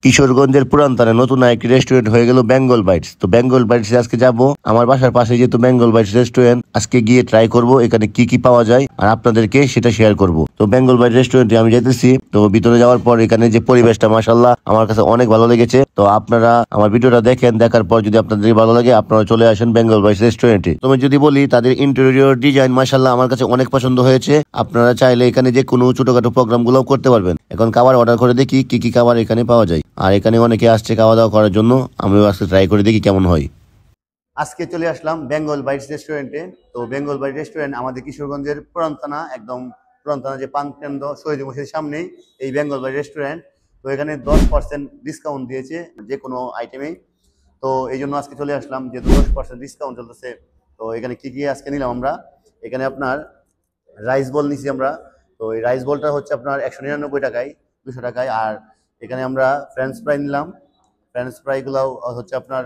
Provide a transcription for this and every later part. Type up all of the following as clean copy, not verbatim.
কিশোরগঞ্জের পুরান নতুন একটি রেস্টুরেন্ট হয়ে গেল বেঙ্গল বাইটস। তো বেঙ্গল বাইটস আজকে যাব। আমার বাসার পাশে যেহেতু বেঙ্গল বাইটস রেস্টুরেন্ট, আজকে গিয়ে ট্রাই করব এখানে কি কি পাওয়া যায় আর আপনাদেরকে সেটা শেয়ার করব। তো বেঙ্গল বাইট রেস্টুরেন্টে আমি যাইতেছি। তো ভিতরে যাওয়ার পর এখানে যে পরিবেশটা মাশাআল্লাহ আমার কাছে অনেক ভালো লেগেছে। তো আপনারা আমার ভিডিওটা দেখেন, দেখার পর যদি আপনাদের ভালো লাগে আপনারা চলে আসেন বেঙ্গল বাইটস রেস্টুরেন্টে। তুমি যদি বলি তাদের ইন্টেরিয়র ডিজাইন মাশাআল্লাহ আমার কাছে অনেক পছন্দ হয়েছে। আপনারা চাইলে এখানে যে কোনো ছোটখাটো প্রোগ্রাম গুলো করতে পারবেন। এখন খাবার অর্ডার করে দেখি কি কি খাবার এখানে পাওয়া যায়। আর এখানে অনেকে আসছে খাওয়া দাওয়া করার জন্য, আমিও আজকে ট্রাই করে দেখি কেমন হয়। আজকে চলে আসলাম বেঙ্গল বাইটস রেস্টুরেন্টে। তো বেঙ্গল বাইট রেস্টুরেন্ট আমাদের কিশোরগঞ্জের একদম পুরান থানা যে পান কেন্দ্র শহীদ মসজিদের সামনেই এই বেঙ্গল বাইট রেস্টুরেন্ট। তো এখানে 10% ডিসকাউন্ট দিয়েছে যে কোনো আইটেমে। তো এই জন্য আজকে চলে আসলাম, যেহেতু 10% ডিসকাউন্ট চলতেছে। তো এখানে কি কি আজকে নিলাম আমরা, এখানে আপনার রাইস বল নিছি আমরা। তো এই রাইস বলটা হচ্ছে আপনার 199 টাকায়, 200 টাকায়। আর এখানে আমরা ফ্রেঞ্চ ফ্রাই নিলাম। ফ্রেঞ্চ ফ্রাইগুলো হচ্ছে আপনার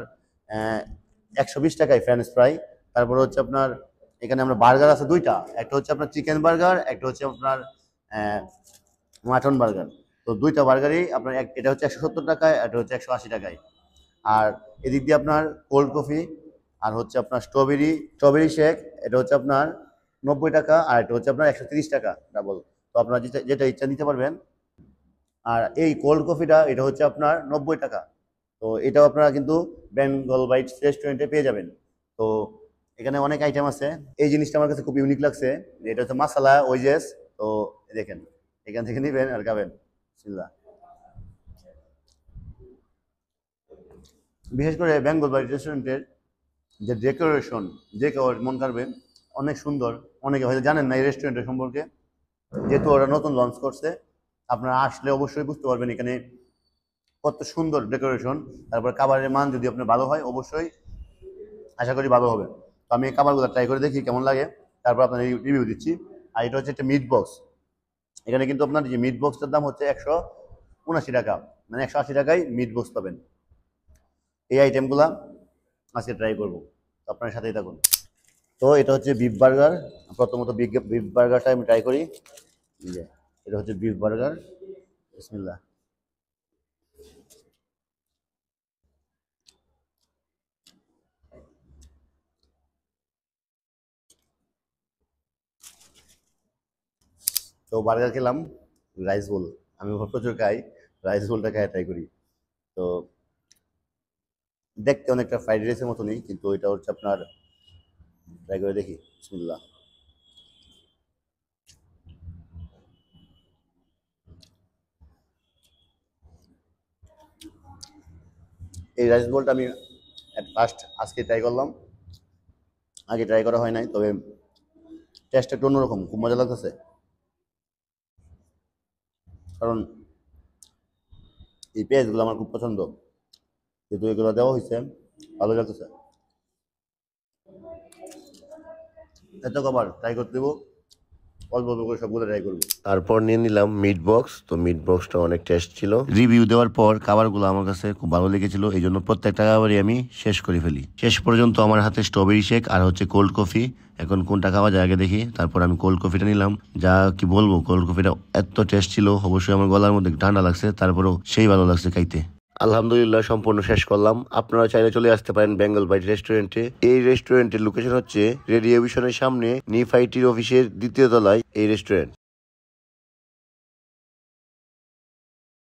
120 টাকায় ফ্রেঞ্চ ফ্রাই। তারপরে হচ্ছে আপনার এখানে আমরা বার্গার আছে দুইটা, একটা হচ্ছে আপনার চিকেন বার্গার, একটা হচ্ছে আপনার মাটন বার্গার। তো দুইটা বার্গারই আপনার এটা হচ্ছে 170 টাকায়, এটা হচ্ছে 180 টাকায়। আর এদিক দিয়ে আপনার কোল্ড কফি, আর হচ্ছে আপনার স্ট্রবেরি শেক, এটা হচ্ছে আপনার 90 টাকা, আর এটা হচ্ছে আপনার 130 টাকা ডাবল। তো আপনারা যেটা ইচ্ছা নিতে পারবেন। আর এই কোল্ড কফিটা এটা হচ্ছে আপনার 90 টাকা। তো এটাও আপনারা কিন্তু বেঙ্গল বাইটস রেস্টুরেন্টে পেয়ে যাবেন। তো এখানে অনেক আইটেম আছে। এই জিনিসটা আমার কাছে খুব ইউনিক লাগছে, এটা হচ্ছে মাসালা ওয়েজেস। তো দেখেন, এখান থেকে নিবেন আর খাবেন। বিসমিল্লাহ। বিশেষ করে বেঙ্গল বাইট রেস্টুরেন্টের যে ডেকোরেশন, যে কেউ মন কাড়বে, অনেক সুন্দর। অনেকে হয়তো জানেন না এই রেস্টুরেন্টের সম্পর্কে, যেহেতু ওরা নতুন লঞ্চ করছে। আপনারা আসলে অবশ্যই বুঝতে পারবেন এখানে কত সুন্দর ডেকোরেশন। তারপর খাবারের মান যদি আপনার ভালো হয়, অবশ্যই আশা করি ভালো হবে। তো আমি এই খাবারগুলো ট্রাই করে দেখি কেমন লাগে, তারপর আপনার রিভিউ দিচ্ছি। আর এটা হচ্ছে একটা মিট বক্স। এখানে কিন্তু আপনার যে মিট বক্সটার দাম হচ্ছে 179 টাকা, মানে 180 টাকায় মিট বক্স পাবেন। এই আইটেমগুলা আজকে ট্রাই করবো, তো আপনার সাথেই থাকুন। তো এটা হচ্ছে বিফ বার্গার। প্রথমত বিফ বার্গারটা আমি ট্রাই করি। এটা হচ্ছে বিফ বার্গার। বিসমিল্লাহ। তো বার্গার খেলাম, রাইস বোল আমি প্রচুর খাই। রাইস বোলটা খাই ট্রাই করি। তো দেখতে অনেকটা ফ্রাইড রাইসের মতনই, কিন্তু এটা হচ্ছে আপনার ট্রাই করে দেখি। বিসমিল্লাহ। এই রাইস বোলটা আমি ফার্স্ট আজকে ট্রাই করলাম, আগে ট্রাই করা হয় নাই। তবে টেস্টটা একটু অন্যরকম, খুব মজা লাগতেছে। কারণ এই পেঁয়াজগুলো আমার খুব পছন্দ, যেহেতু এগুলো দেওয়া হয়েছে, ভালো লাগতেছে। এত খাবার ট্রাই করতে দেবো, অল্প অল্প করে সবগুলো ট্রাই করবো। তারপর নিয়ে নিলাম মিট বক্স। তো মিট বক্সটা অনেক টেস্ট ছিল। রিভিউ দেওয়ার পর খাবারগুলো আমার কাছে খুব ভালো লেগেছিল, এই জন্য প্রত্যেকটা খাবারই আমি শেষ করে ফেলি। শেষ পর্যন্ত আমার হাতে স্ট্রবেরি শেক আর হচ্ছে কোল্ড কফি। এখন কোনটা খাওয়া যায় আগে দেখি। তারপর আমি কোল্ড কফিটা নিলাম। যা কি বলবো, কোল্ড কফিটা এত টেস্ট ছিল, অবশ্যই আমার গলার মধ্যে ঠান্ডা লাগছে, তারপরেও সেই ভালো লাগছে খাইতে। আলহামদুলিল্লাহ সম্পূর্ণ শেষ করলাম। আপনারা চাইলে চলে আসতে পারেন বেঙ্গল বাইট রেস্টুরেন্টে। এই রেস্টুরেন্টের লোকেশন হচ্ছে রেডিও ভিশনের সামনে নিফাইটির অফিসের দ্বিতীয় তলায় এই রেস্টুরেন্ট।